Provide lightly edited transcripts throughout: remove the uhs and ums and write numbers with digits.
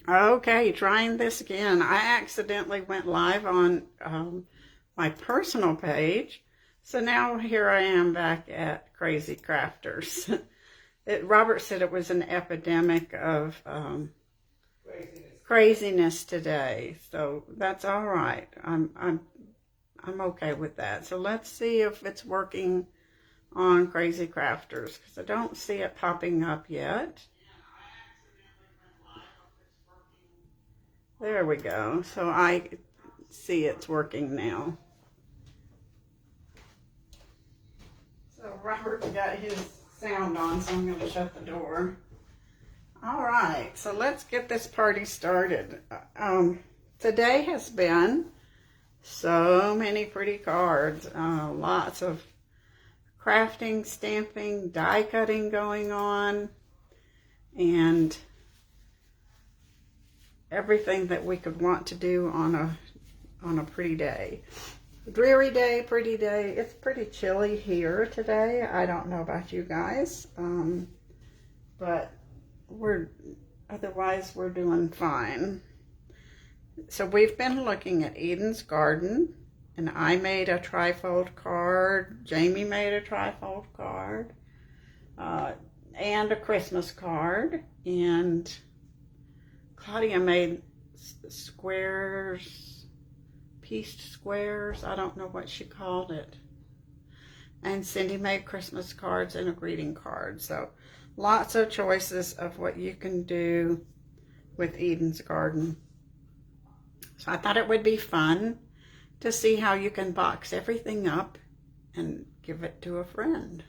Okay, trying this again. I accidentally went live on my personal page. So now here I am back at Crazy Crafters. Robert said it was an epidemic of craziness today. So that's all right. I'm okay with that. So let's see if it's working on Crazy Crafters, because I don't see it popping up yet. There we go. So I see it's working now. So Robert got his sound on, so I'm going to shut the door. All right, so let's get this party started. Today has been so many pretty cards, lots of crafting, stamping, die cutting going on, and everything that we could want to do on a pretty day. Dreary day, pretty day. It's pretty chilly here today. I don't know about you guys, but we're doing fine. So we've been looking at Eden's Garden, and I made a trifold card. Jamie made a trifold card, and a Christmas card, and Claudia made squares, pieced squares. I don't know what she called it. And Cindy made Christmas cards and a greeting card. So lots of choices of what you can do with Eden's Garden. So I thought it would be fun to see how you can box everything up and give it to a friend.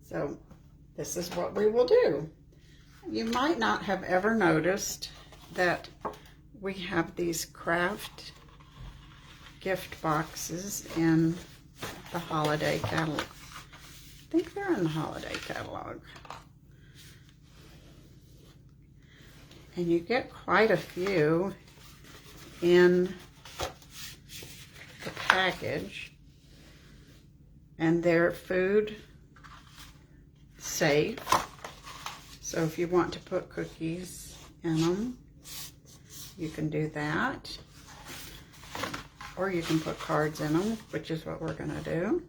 So this is what we will do. You might not have ever noticed that we have these craft gift boxes in the holiday catalog. I think they're in the holiday catalog. And you get quite a few in the package. And they're food safe. So if you want to put cookies in them, you can do that. Or you can put cards in them, which is what we're going to do.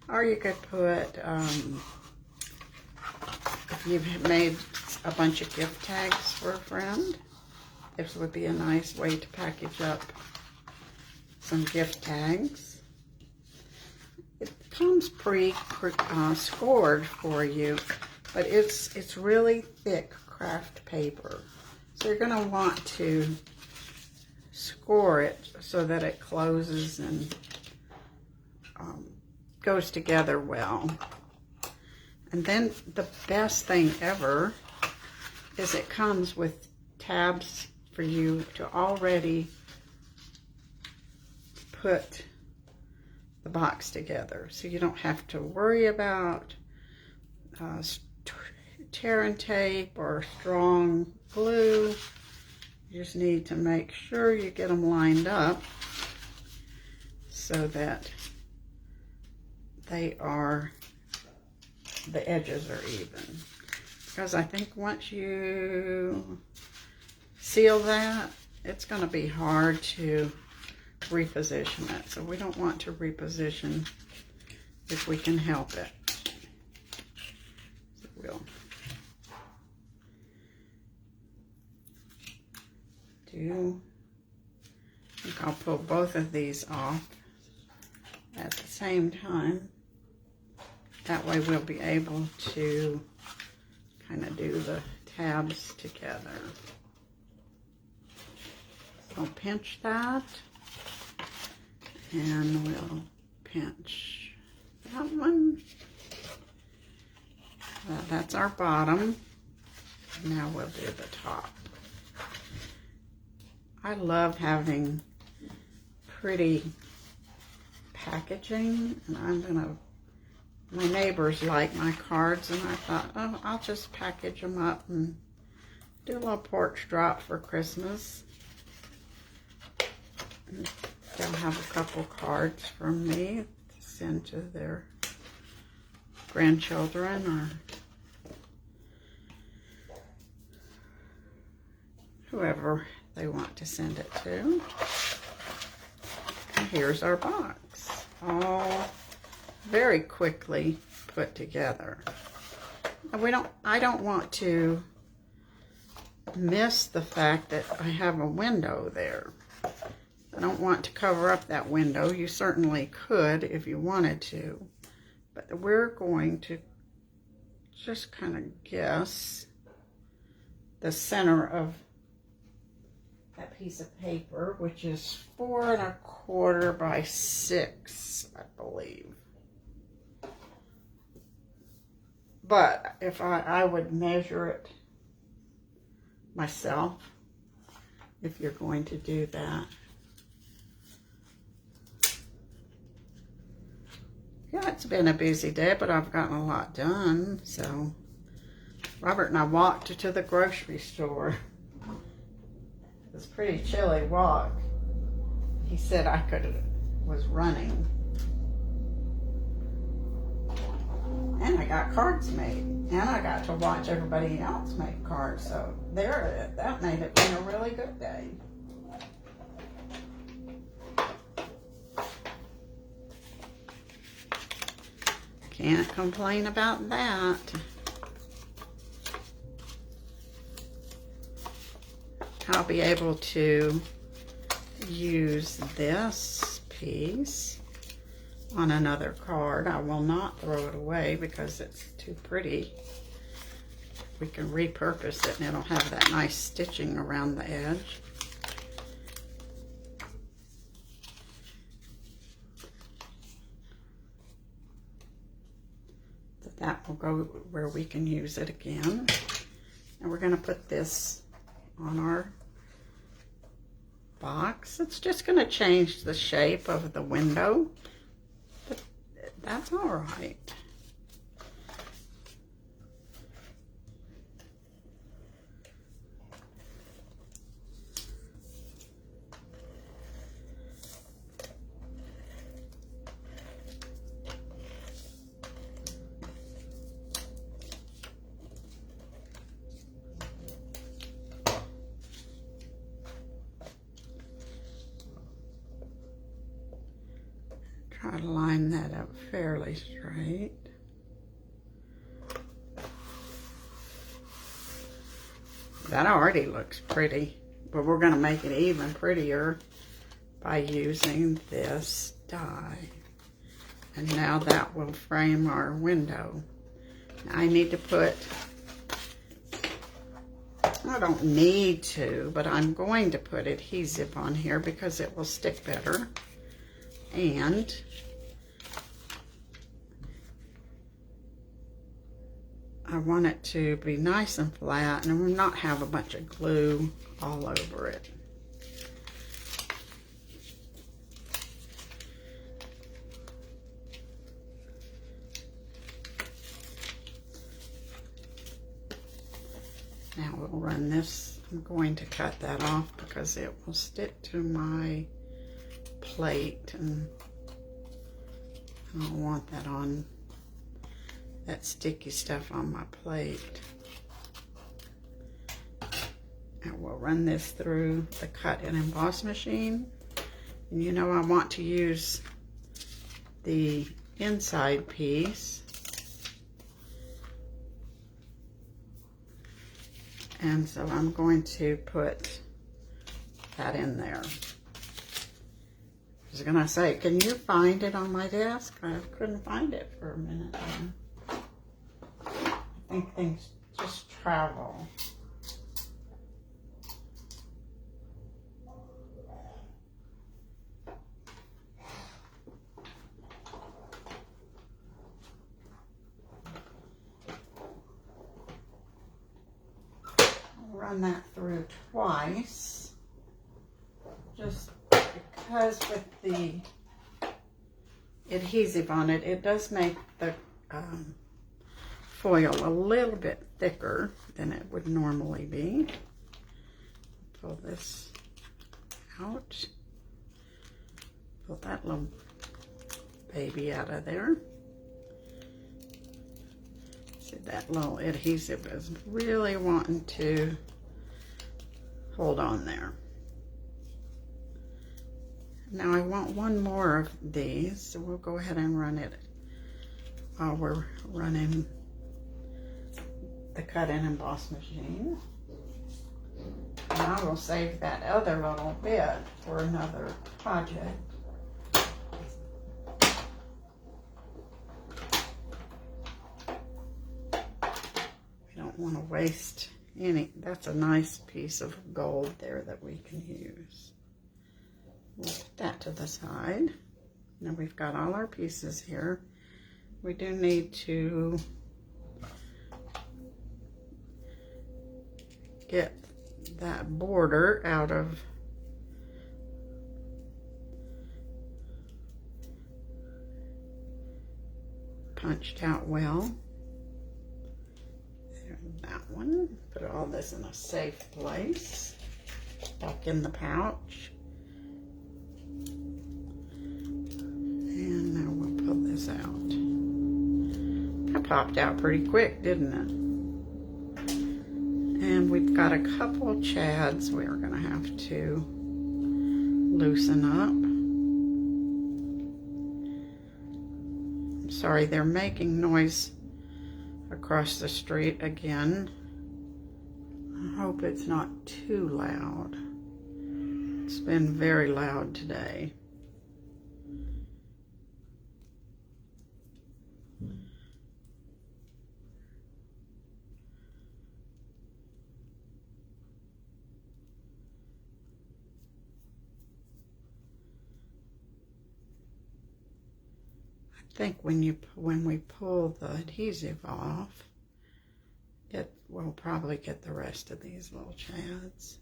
Or you could put, if you've made a bunch of gift tags for a friend, this would be a nice way to package up some gift tags. It comes pre-scored for you. But it's really thick craft paper. So you're going to want to score it so that it closes and goes together well. And then the best thing ever is it comes with tabs for you to already put the box together. So you don't have to worry about tear and tape or strong glue. You just need to make sure you get them lined up so that the edges are even. Because I think once you seal that, it's going to be hard to reposition it. So we don't want to reposition if we can help it. So we'll I think I'll pull both of these off at the same time. That way we'll be able to kind of do the tabs together. So pinch that, and we'll pinch that one. That's our bottom. Now we'll do the top. I love having pretty packaging, and my neighbors like my cards, and I thought, oh, I'll just package them up and do a little porch drop for Christmas. And they'll have a couple cards from me to send to their grandchildren or whoever they want to send it to. And here's our box, all very quickly put together. And I don't want to miss the fact that I have a window there. I don't want to cover up that window. You certainly could if you wanted to, but we're going to just kind of guess the center of that piece of paper, which is 4 1/4 by 6, I believe. But if I would measure it myself, if you're going to do that. Yeah, it's been a busy day, but I've gotten a lot done. So Robert and I walked to the grocery store. It was a pretty chilly walk. He said I was running. And I got cards made. And I got to watch everybody else make cards. So that made it been a really good day. Can't complain about that. I'll be able to use this piece on another card. I will not throw it away because it's too pretty. We can repurpose it and it'll have that nice stitching around the edge. So that will go where we can use it again. And we're going to put this on our box. It's just going to change the shape of the window, but that's all right. Try to line that up fairly straight. That already looks pretty, but we're going to make it even prettier by using this die. And now that will frame our window. Now I need to put, I don't need to, but I'm going to put adhesive on here because it will stick better. And I want it to be nice and flat and not have a bunch of glue all over it. Now we'll run this. I'm going to cut that off because it will stick to my plate, and I don't want that on, that sticky stuff on my plate. And we'll run this through the cut and emboss machine. And you know I want to use the inside piece. And so I'm going to put that in there. I was gonna say, can you find it on my desk? I couldn't find it for a minute. I think things just travel. I'll run that through twice, just because with the adhesive on it, it does make the foil a little bit thicker than it would normally be. Pull this out. Pull that little baby out of there. See, that little adhesive is really wanting to hold on there. Now I want one more of these, so we'll go ahead and run it while we're running the cut and emboss machine. And I will save that other little bit for another project. We don't want to waste any. That's a nice piece of gold there that we can use. We'll put that to the side. Now we've got all our pieces here. We do need to get that border out of punched out well. There's that one. Put all this in a safe place, back in the pouch. And now we'll pull this out. That popped out pretty quick, didn't it? And we've got a couple chads we're gonna have to loosen up. I'm sorry, they're making noise across the street again. I hope it's not too loud. It's been very loud today. I think when we pull the adhesive off, it will probably get the rest of these little chads.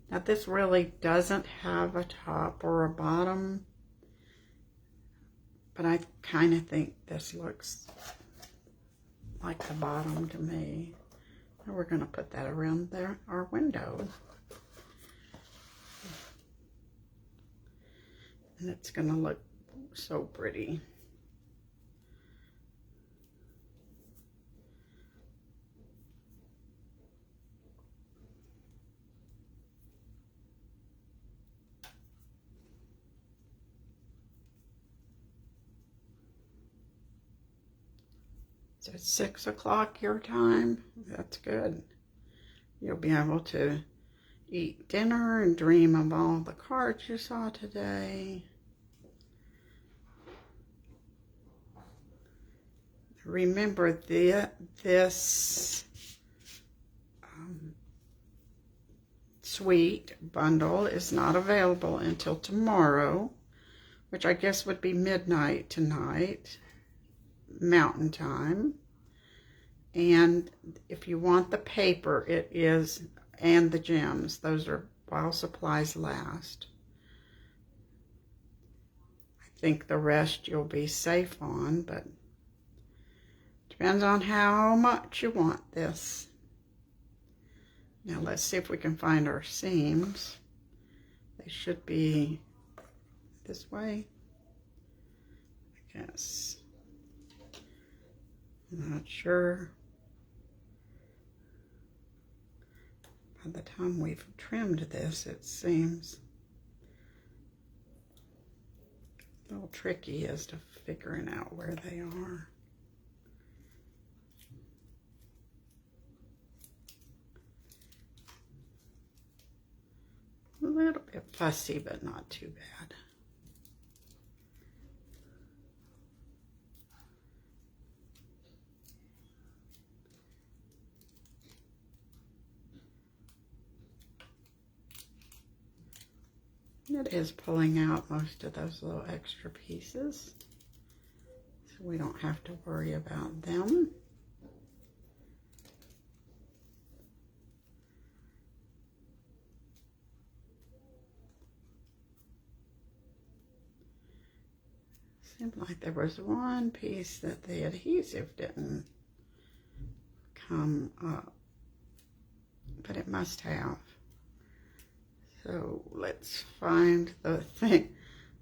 Now this really doesn't have a top or a bottom, but I kind of think this looks like the bottom to me. And we're going to put that around there, our window. And it's going to look so pretty. So it's 6 o'clock your time. That's good. You'll be able to eat dinner and dream of all the cards you saw today. Remember this suite bundle is not available until tomorrow, which I guess would be midnight tonight, Mountain Time. And if you want the paper, it is, and the gems, those are while supplies last. I think the rest you'll be safe on, but depends on how much you want this. Now let's see if we can find our seams. They should be this way, I guess. I'm not sure. By the time we've trimmed this, it seems a little tricky as to figuring out where they are. A little bit fussy, but not too bad. It is pulling out most of those little extra pieces, so we don't have to worry about them. Seemed like there was one piece that the adhesive didn't come up, but it must have. So let's find the thing.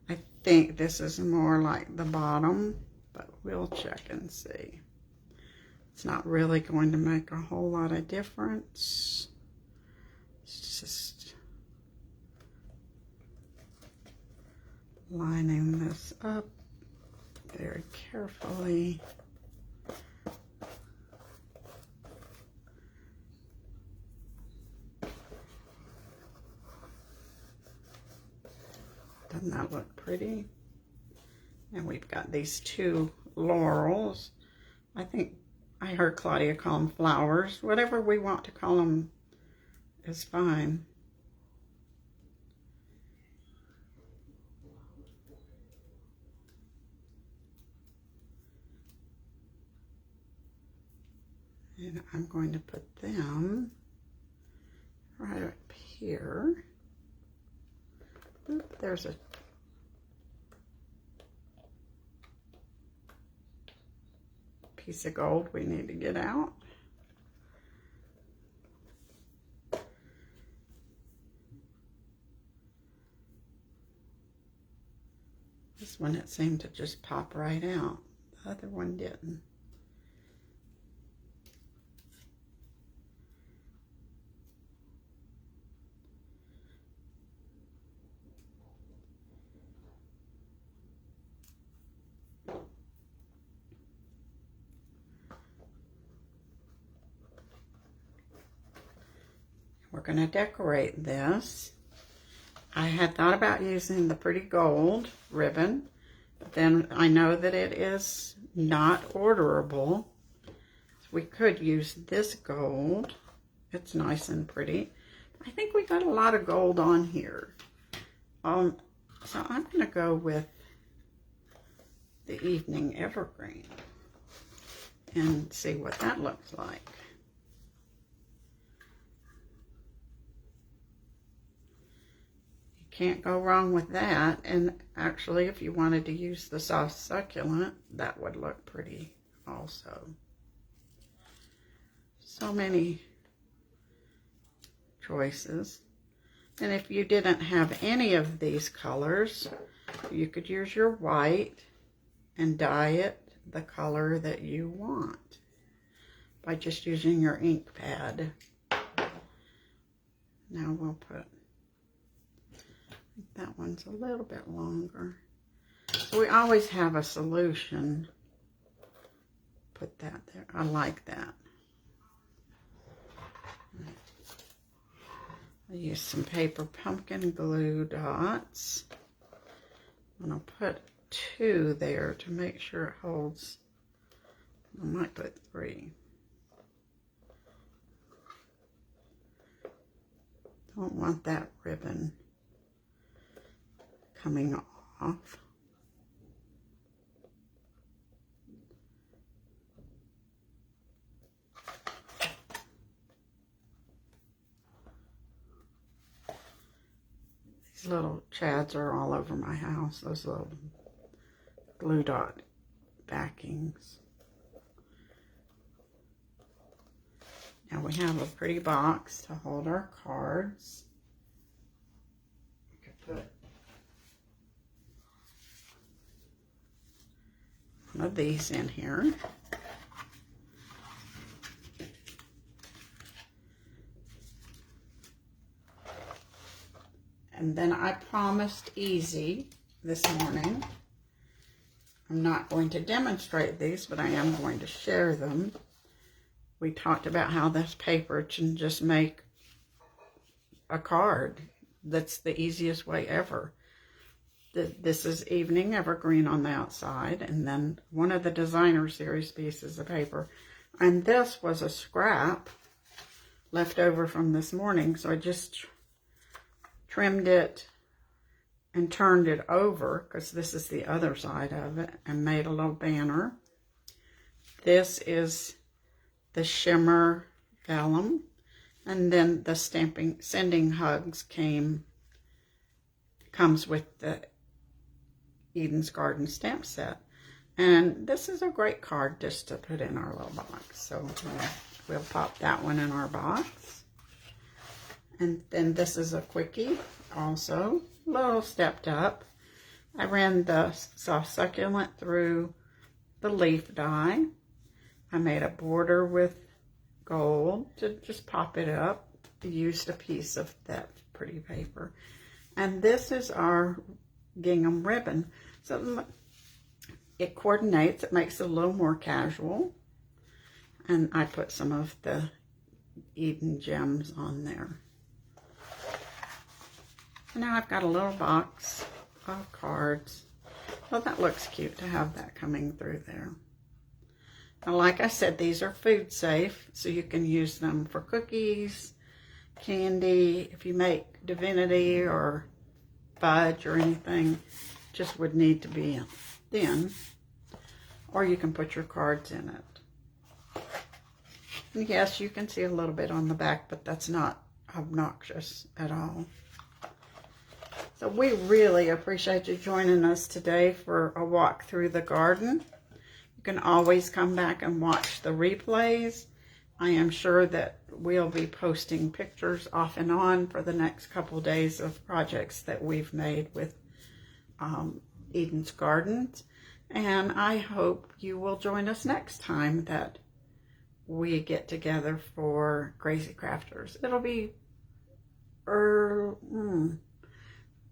I think this is more like the bottom, but we'll check and see. It's not really going to make a whole lot of difference. It's just lining this up very carefully. Doesn't that look pretty? And we've got these two laurels. I think I heard Claudia call them flowers. Whatever we want to call them is fine. And I'm going to put them right up here. Oop, there's a piece of gold we need to get out. This one, it seemed to just pop right out. The other one didn't. We're going to decorate this. I had thought about using the pretty gold ribbon, but then I know that it is not orderable. So we could use this gold. It's nice and pretty. I think we got a lot of gold on here. So I'm going to go with the Evening Evergreen and see what that looks like. Can't go wrong with that. And actually, if you wanted to use the soft succulent, that would look pretty also. So many choices. And if you didn't have any of these colors, you could use your white and dye it the color that you want by just using your ink pad. Now we'll put, that one's a little bit longer. So we always have a solution. Put that there. I like that. I use some paper pumpkin glue dots. I'm going to put 2 there to make sure it holds. I might put 3. Don't want that ribbon coming off. These little chads are all over my house, those little glue dot backings. Now we have a pretty box to hold our cards. We could put one of these in here. And then I promised easy this morning. I'm not going to demonstrate these, but I am going to share them. We talked about how this paper can just make a card. That's the easiest way ever. This is Evening Evergreen on the outside, and then one of the Designer Series pieces of paper. And this was a scrap left over from this morning, so I just trimmed it and turned it over, because this is the other side of it, and made a little banner. This is the shimmer vellum, and then the sending hugs comes with the Eden's Garden stamp set. And this is a great card just to put in our little box. So we'll pop that one in our box. And then this is a quickie also, a little stepped up. I ran the soft succulent through the leaf die. I made a border with gold to just pop it up. Used a piece of that pretty paper. And this is our gingham ribbon. So it coordinates, it makes it a little more casual. And I put some of the Eden gems on there. So now I've got a little box of cards. Well, that looks cute to have that coming through there. Now, like I said, these are food safe, so you can use them for cookies, candy. If you make divinity or fudge or anything, just would need to be thin. Or you can put your cards in it. And yes, you can see a little bit on the back, but that's not obnoxious at all. So we really appreciate you joining us today for a walk through the garden. You can always come back and watch the replays. I am sure that we'll be posting pictures off and on for the next couple days of projects that we've made with Eden's Gardens. And I hope you will join us next time that we get together for Crazy Crafters. It'll be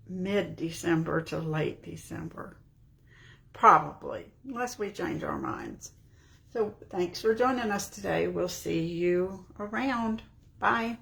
mid-December to late December. Probably, unless we change our minds. So thanks for joining us today. We'll see you around. Bye.